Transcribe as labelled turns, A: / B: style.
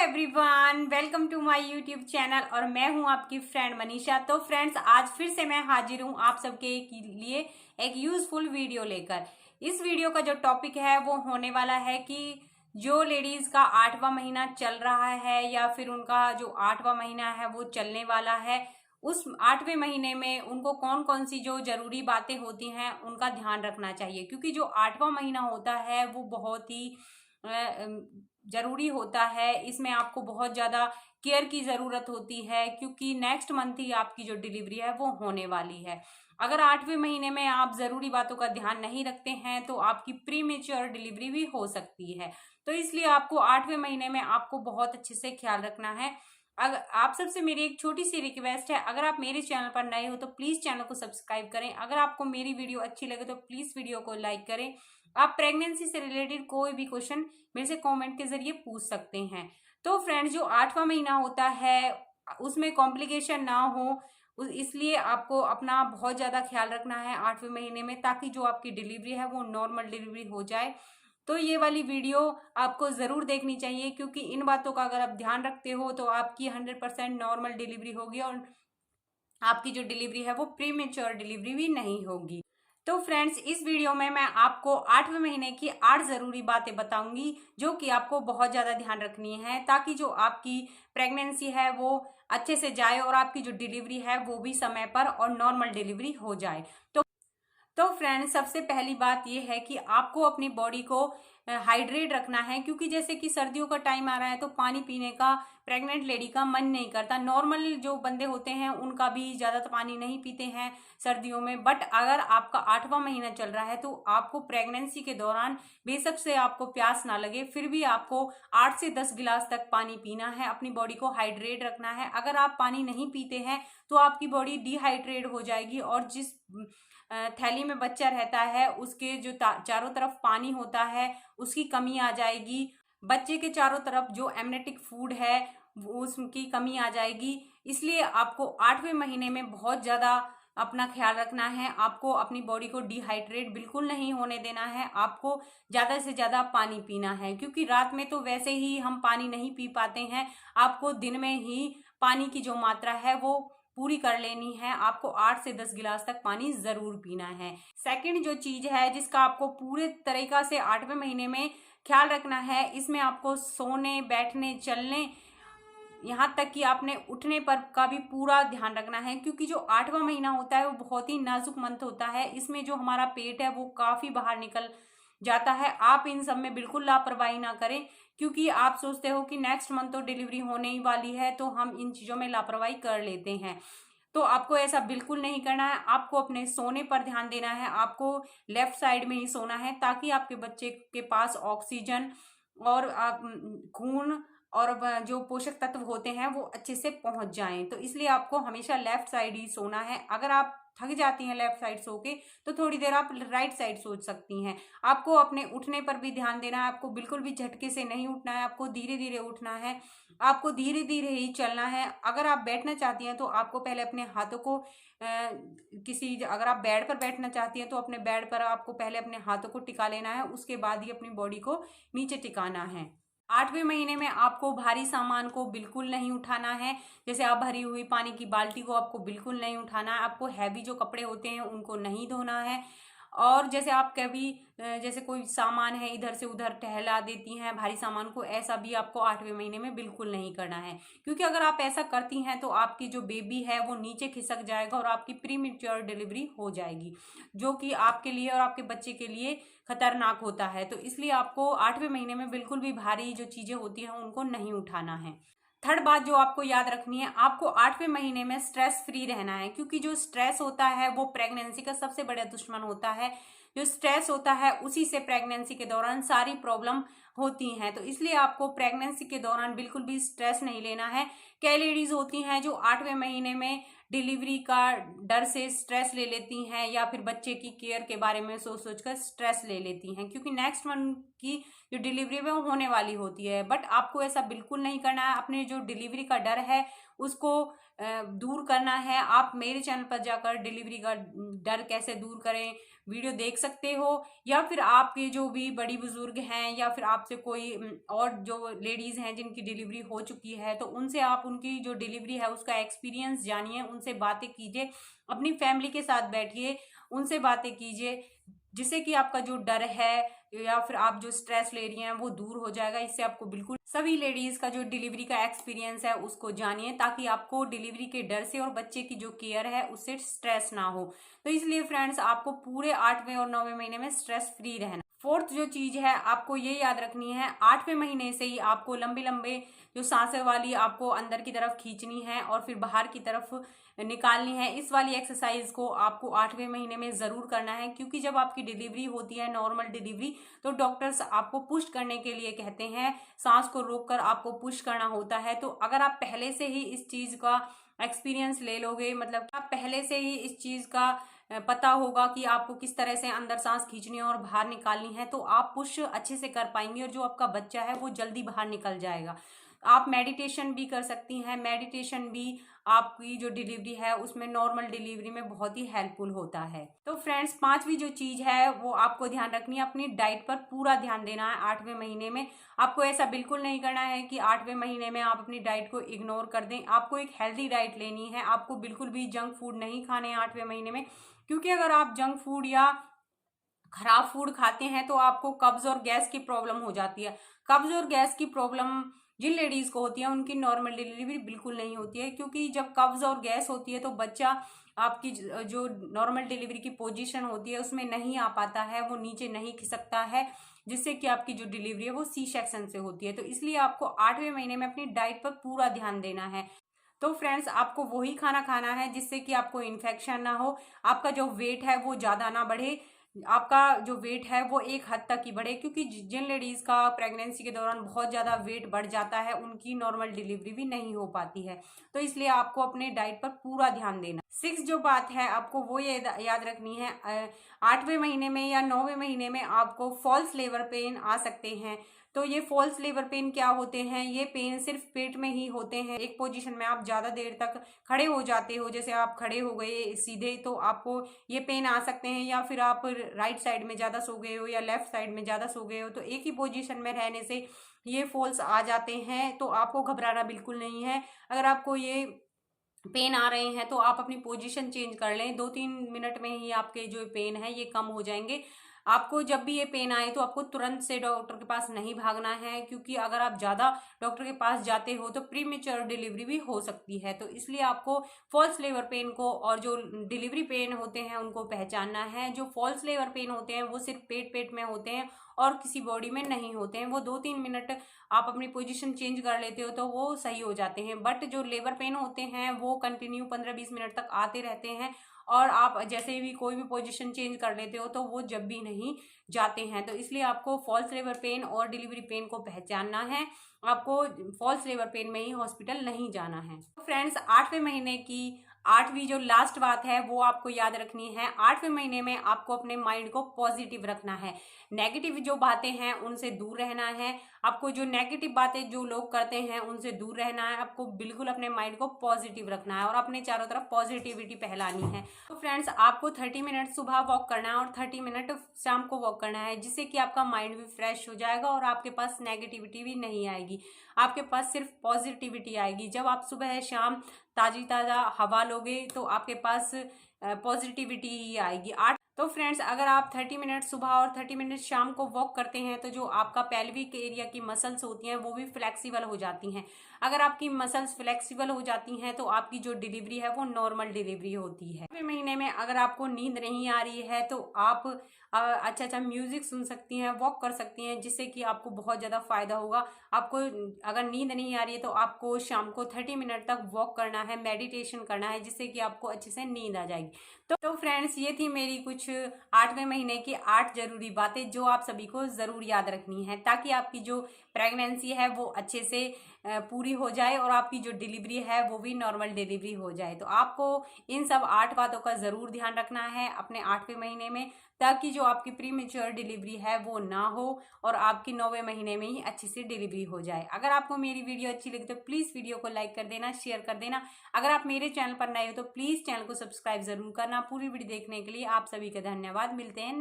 A: Everyone, welcome to my YouTube channel और मैं हूं आपकी फ्रेंड मनीषा। तो फ्रेंड्स, आज फिर से मैं हाजिर हूं आप सबके लिए एक यूजफुल वीडियो लेकर। इस वीडियो का जो टॉपिक है वो होने वाला है कि जो लेडीज का 8वां महीना चल रहा है या फिर उनका जो 8वां महीना है वो चलने वाला है, उस 8वें महीने में उनको कौन कौन सी जो जरूरी बातें होती हैं उनका ध्यान रखना चाहिए। क्योंकि जो 8वां महीना होता है वो बहुत ही जरूरी होता है। इसमें आपको बहुत ज्यादा केयर की जरूरत होती है क्योंकि नेक्स्ट मंथ ही आपकी जो डिलीवरी है वो होने वाली है। अगर 8वें महीने में आप जरूरी बातों का ध्यान नहीं रखते हैं तो आपकी प्री मेच्योर डिलीवरी भी हो सकती है। तो इसलिए आपको 8वें महीने में आपको बहुत अच्छे से ख्याल रखना है। अगर आप सबसे मेरी एक छोटी सी रिक्वेस्ट है, अगर आप मेरे चैनल पर नए हो तो प्लीज चैनल को सब्सक्राइब करें। अगर आपको मेरी वीडियो अच्छी लगे तो प्लीज वीडियो को लाइक करें। आप प्रेगनेंसी से रिलेटेड कोई भी क्वेश्चन मेरे से कमेंट के जरिए पूछ सकते हैं। तो फ्रेंड्स, जो 8वां महीना होता है उसमें कॉम्प्लिकेशन ना हो, इसलिए आपको अपना बहुत ज्यादा ख्याल रखना है 8वें महीने में, ताकि जो आपकी डिलीवरी है वो नॉर्मल डिलीवरी हो जाए। तो ये वाली वीडियो आपको जरूर देखनी चाहिए क्योंकि इन बातों का अगर आप ध्यान रखते हो तो आपकी 100% नॉर्मल डिलीवरी होगी और आपकी जो डिलीवरी है वो प्री मेच्योर डिलीवरी भी नहीं होगी। तो फ्रेंड्स, इस वीडियो में मैं आपको 8वें महीने की 8 जरूरी बातें बताऊंगी जो कि आपको बहुत ज्यादा ध्यान रखनी है, ताकि जो आपकी प्रेगनेंसी है वो अच्छे से जाए और आपकी जो डिलीवरी है वो भी समय पर और नॉर्मल डिलीवरी हो जाए। तो फ्रेंड्स, सबसे पहली बात ये है कि आपको अपनी बॉडी को हाइड्रेट रखना है क्योंकि जैसे कि सर्दियों का टाइम आ रहा है तो पानी पीने का प्रेग्नेंट लेडी का मन नहीं करता। नॉर्मल जो बंदे होते हैं उनका भी ज्यादा तो पानी नहीं पीते हैं सर्दियों में। बट अगर आपका 8वां महीना चल रहा है तो आपको प्रेगनेंसी के दौरान बेशक से आपको प्यास ना लगे फिर भी आपको 8 से 10 गिलास तक पानी पीना है, अपनी बॉडी को हाइड्रेट रखना है। अगर आप पानी नहीं पीते हैं तो आपकी बॉडी डिहाइड्रेट हो जाएगी और जिस थैली में बच्चा रहता है उसके जो चारों तरफ पानी होता है उसकी कमी आ जाएगी। बच्चे के चारों तरफ जो एमनेटिक फूड है वो उसकी कमी आ जाएगी। इसलिए आपको 8वें महीने में बहुत ज्यादा अपना ख्याल रखना है। आपको अपनी बॉडी को डिहाइड्रेट बिल्कुल नहीं होने देना है। आपको ज्यादा से ज्यादा पानी पीना है क्योंकि रात में तो वैसे ही हम पानी नहीं पी पाते हैं। आपको दिन में ही पानी की जो मात्रा है वो पूरी कर लेनी है। आपको 8 से 10 गिलास तक पानी जरूर पीना है। सेकंड जो चीज है जिसका आपको पूरे तरीका से 8वें महीने में ख्याल रखना है, इसमें आपको सोने, बैठने, चलने, यहाँ तक कि आपने उठने पर का भी पूरा ध्यान रखना है क्योंकि जो 8वां महीना होता है वो बहुत ही नाजुक मंथ होता है। इसमें जो हमारा पेट है वो काफी बाहर निकल जाता है। आप इन सब में बिल्कुल लापरवाही ना करें क्योंकि आप सोचते हो कि नेक्स्ट मंथ तो डिलीवरी होने ही वाली है तो हम इन चीजों में लापरवाही कर लेते हैं। तो आपको ऐसा बिल्कुल नहीं करना है। आपको अपने सोने पर ध्यान देना है। आपको लेफ्ट साइड में ही सोना है ताकि आपके बच्चे के पास ऑक्सीजन और खून और जो पोषक तत्व होते हैं वो अच्छे से पहुंच जाएं। तो इसलिए आपको हमेशा लेफ्ट साइड ही सोना है। अगर आप थक जाती हैं लेफ्ट साइड सो के तो थोड़ी देर आप राइट साइड सोच सकती हैं। आपको अपने उठने पर भी ध्यान देना है। आपको बिल्कुल भी झटके से नहीं उठना है। आपको धीरे धीरे उठना है। आपको धीरे धीरे ही चलना है। अगर आप बैठना चाहती हैं तो आपको पहले अपने हाथों को अगर आप बेड पर बैठना चाहती हैं तो अपने बेड पर आपको पहले अपने हाथों को टिका लेना है, उसके बाद ही अपनी बॉडी को नीचे टिकाना है। 8वें महीने में आपको भारी सामान को बिल्कुल नहीं उठाना है। जैसे आप भरी हुई पानी की बाल्टी को आपको बिल्कुल नहीं उठाना है। आपको हैवी जो कपड़े होते हैं उनको नहीं धोना है। और जैसे आप कभी जैसे कोई सामान है इधर से उधर टहला देती हैं भारी सामान को, ऐसा भी आपको 8वें महीने में बिल्कुल नहीं करना है क्योंकि अगर आप ऐसा करती हैं तो आपकी जो बेबी है वो नीचे खिसक जाएगा और आपकी प्री मेच्योर डिलीवरी हो जाएगी, जो कि आपके लिए और आपके बच्चे के लिए खतरनाक होता है। तो इसलिए आपको 8वें महीने में बिल्कुल भी भारी जो चीजें होती हैं उनको नहीं उठाना है। थर्ड बात जो आपको याद रखनी है, आपको 8वें महीने में स्ट्रेस फ्री रहना है क्योंकि जो स्ट्रेस होता है वो प्रेगनेंसी का सबसे बड़ा दुश्मन होता है। जो स्ट्रेस होता है उसी से प्रेगनेंसी के दौरान सारी प्रॉब्लम होती हैं। तो इसलिए आपको प्रेगनेंसी के दौरान बिल्कुल भी स्ट्रेस नहीं लेना है। कई लेडीज होती हैं जो 8वें महीने में डिलीवरी का डर से स्ट्रेस ले लेती हैं या फिर बच्चे की केयर के बारे में सोच सोच कर स्ट्रेस ले लेती हैं क्योंकि नेक्स्ट मंथ की जो डिलीवरी में होने वाली होती है। बट आपको ऐसा बिल्कुल नहीं करना है। अपने जो डिलीवरी का डर है उसको दूर करना है। आप मेरे चैनल पर जाकर डिलीवरी का डर कैसे दूर करें वीडियो देख सकते हो, या फिर आपके जो भी बड़ी बुजुर्ग हैं या फिर आपसे कोई और जो लेडीज हैं जिनकी डिलीवरी हो चुकी है, तो उनसे आप उनकी जो डिलीवरी है उसका एक्सपीरियंस जानिए, उनसे बातें कीजिए, अपनी फैमिली के साथ बैठिए, उनसे बातें कीजिए, जिससे कि आपका जो डर है या फिर आप जो स्ट्रेस ले रही हैं वो दूर हो जाएगा। इससे आपको बिल्कुल सभी लेडीज का जो डिलीवरी का एक्सपीरियंस है उसको जानिए, ताकि आपको डिलीवरी के डर से और बच्चे की जो केयर है उससे स्ट्रेस ना हो। तो इसलिए फ्रेंड्स आपको पूरे 8वें और 9वें महीने में स्ट्रेस फ्री रहना। फोर्थ जो चीज है आपको ये याद रखनी है, 8वें महीने से ही आपको लंबे लंबे जो सांसें वाली आपको अंदर की तरफ खींचनी है और फिर बाहर की तरफ निकालनी है। इस वाली एक्सरसाइज को आपको 8वें महीने में जरूर करना है, क्योंकि जब आपकी डिलीवरी होती है नॉर्मल डिलीवरी, तो डॉक्टर्स आपको पुश करने के लिए कहते हैं, सांस को रोककर आपको पुश करना होता है। तो अगर आप पहले से ही इस चीज का एक्सपीरियंस ले लोगे, मतलब आप पहले से ही इस चीज का पता होगा कि आपको किस तरह से अंदर सांस खींचनी है और बाहर निकालनी है, तो आप पुश अच्छे से कर पाएंगे और जो आपका बच्चा है वो जल्दी बाहर निकल जाएगा। आप मेडिटेशन भी कर सकती हैं। मेडिटेशन भी आपकी जो डिलीवरी है उसमें नॉर्मल डिलीवरी में बहुत ही हेल्पफुल होता है। तो फ्रेंड्स 5वीं जो चीज है वो आपको ध्यान रखनी है, अपनी डाइट पर पूरा ध्यान देना है 8वें महीने में। आपको ऐसा बिल्कुल नहीं करना है कि 8वें महीने में आप अपनी डाइट को इग्नोर कर दें। आपको एक हेल्दी डाइट लेनी है। आपको बिल्कुल भी जंक फूड नहीं खाने 8वें महीने में, क्योंकि अगर आप जंक फूड या खराब फूड खाते हैं तो आपको कब्ज और गैस की प्रॉब्लम हो जाती है। कब्ज और गैस की प्रॉब्लम जिन लेडीज को होती है उनकी नॉर्मल डिलीवरी बिल्कुल नहीं होती है, क्योंकि जब कब्ज और गैस होती है तो बच्चा आपकी जो नॉर्मल डिलीवरी की पोजीशन होती है उसमें नहीं आ पाता है, वो नीचे नहीं खिसकता है, जिससे कि आपकी जो डिलीवरी है वो सी सेक्शन से होती है। तो इसलिए आपको 8वें महीने में अपनी डाइट पर पूरा ध्यान देना है। तो फ्रेंड्स आपको वही खाना खाना है जिससे कि आपको इन्फेक्शन ना हो, आपका जो वेट है वो ज़्यादा ना बढ़े, आपका जो वेट है वो एक हद तक ही बढ़े, क्योंकि जिन लेडीज़ का प्रेगनेंसी के दौरान बहुत ज़्यादा वेट बढ़ जाता है उनकी नॉर्मल डिलीवरी भी नहीं हो पाती है। तो इसलिए आपको अपने डाइट पर पूरा ध्यान देना। 6 जो बात है आपको वो ये याद रखनी है, 8वें महीने में या 9वें महीने में आपको फॉल्स लेबर पेन आ सकते हैं। तो ये फॉल्स लेबर पेन क्या होते हैं? ये पेन सिर्फ पेट में ही होते हैं। एक पोजीशन में आप ज़्यादा देर तक खड़े हो जाते हो, जैसे आप खड़े हो गए सीधे, तो आपको ये पेन आ सकते हैं, या फिर आप राइट साइड में ज़्यादा सो गए हो या लेफ्ट साइड में ज़्यादा सो गए हो, तो एक ही पोजीशन में रहने से ये फॉल्स आ जाते हैं। तो आपको घबराना बिल्कुल नहीं है। अगर आपको ये पेन आ रहे हैं तो आप अपनी पोजीशन चेंज कर लें, 2-3 मिनट में ही आपके जो पेन है ये कम हो जाएंगे। आपको जब भी ये पेन आए तो आपको तुरंत से डॉक्टर के पास नहीं भागना है, क्योंकि अगर आप ज़्यादा डॉक्टर के पास जाते हो तो प्रीमेच्योर डिलीवरी भी हो सकती है। तो इसलिए आपको फॉल्स लेबर पेन को और जो डिलीवरी पेन होते हैं उनको पहचानना है। जो फॉल्स लेबर पेन होते हैं वो सिर्फ पेट में होते हैं और किसी बॉडी में नहीं होते हैं। वो 2-3 मिनट आप अपनी पोजीशन चेंज कर लेते हो तो वो सही हो जाते हैं। बट जो लेबर पेन होते हैं वो कंटिन्यू 15-20 मिनट तक आते रहते हैं, और आप जैसे भी कोई भी पोजीशन चेंज कर लेते हो तो वो जब भी नहीं जाते हैं। तो इसलिए आपको फॉल्स लेबर पेन और डिलीवरी पेन को पहचानना है। आपको फॉल्स लेबर पेन में ही हॉस्पिटल नहीं जाना है। तो फ्रेंड्स 8वें महीने की 8वीं जो लास्ट बात है वो आपको याद रखनी है। 8वें महीने में आपको अपने माइंड को पॉजिटिव रखना है। नेगेटिव जो बातें हैं उनसे दूर रहना है। आपको जो नेगेटिव बातें जो लोग करते हैं उनसे दूर रहना है। आपको बिल्कुल अपने माइंड को पॉजिटिव रखना है और अपने चारों तरफ पॉजिटिविटी फैलानी है। तो फ्रेंड्स आपको 30 मिनट सुबह वॉक करना है और 30 मिनट शाम को वॉक करना है, जिससे कि आपका माइंड भी फ्रेश हो जाएगा और आपके पास नेगेटिविटी भी नहीं आएगी। आपके पास सिर्फ पॉजिटिविटी आएगी। जब आप सुबह शाम ताज़ी ताज़ा हवा लोगे तो आपके पास पॉजिटिविटी ही आएगी। तो फ्रेंड्स अगर आप 30 मिनट सुबह और 30 मिनट शाम को वॉक करते हैं तो जो आपका पेल्विक एरिया की मसल्स होती हैं वो भी फ्लेक्सिबल हो जाती हैं। अगर आपकी मसल्स फ्लेक्सिबल हो जाती हैं तो आपकी जो डिलीवरी है वो नॉर्मल डिलीवरी होती है। 9वें महीने में अगर आपको नींद नहीं आ रही है तो आप अच्छा म्यूजिक सुन सकती हैं, वॉक कर सकती हैं, जिससे कि आपको बहुत ज़्यादा फायदा होगा। आपको अगर नींद नहीं आ रही है तो आपको शाम को 30 मिनट तक वॉक करना है, मेडिटेशन करना है, जिससे कि आपको अच्छे से नींद आ जाएगी। तो फ्रेंड्स ये थी मेरी कुछ 8वें महीने की 8 जरूरी बातें जो आप सभी को ज़रूर याद रखनी है, ताकि आपकी जो प्रेगनेंसी है वो अच्छे से पूरी हो जाए और आपकी जो डिलीवरी है वो भी नॉर्मल डिलीवरी हो जाए। तो आपको इन सब 8 बातों का ज़रूर ध्यान रखना है अपने 8वें महीने में, ताकि जो आपकी प्री मेच्योर डिलीवरी है वो ना हो और आपकी 9वें महीने में ही अच्छी सी डिलीवरी हो जाए। अगर आपको मेरी वीडियो अच्छी लगी तो प्लीज़ वीडियो को लाइक कर देना, शेयर कर देना। अगर आप मेरे चैनल पर नए हो तो प्लीज़ चैनल को सब्सक्राइब ज़रूर करना। पूरी वीडियो देखने के लिए आप सभी का धन्यवाद। मिलते हैं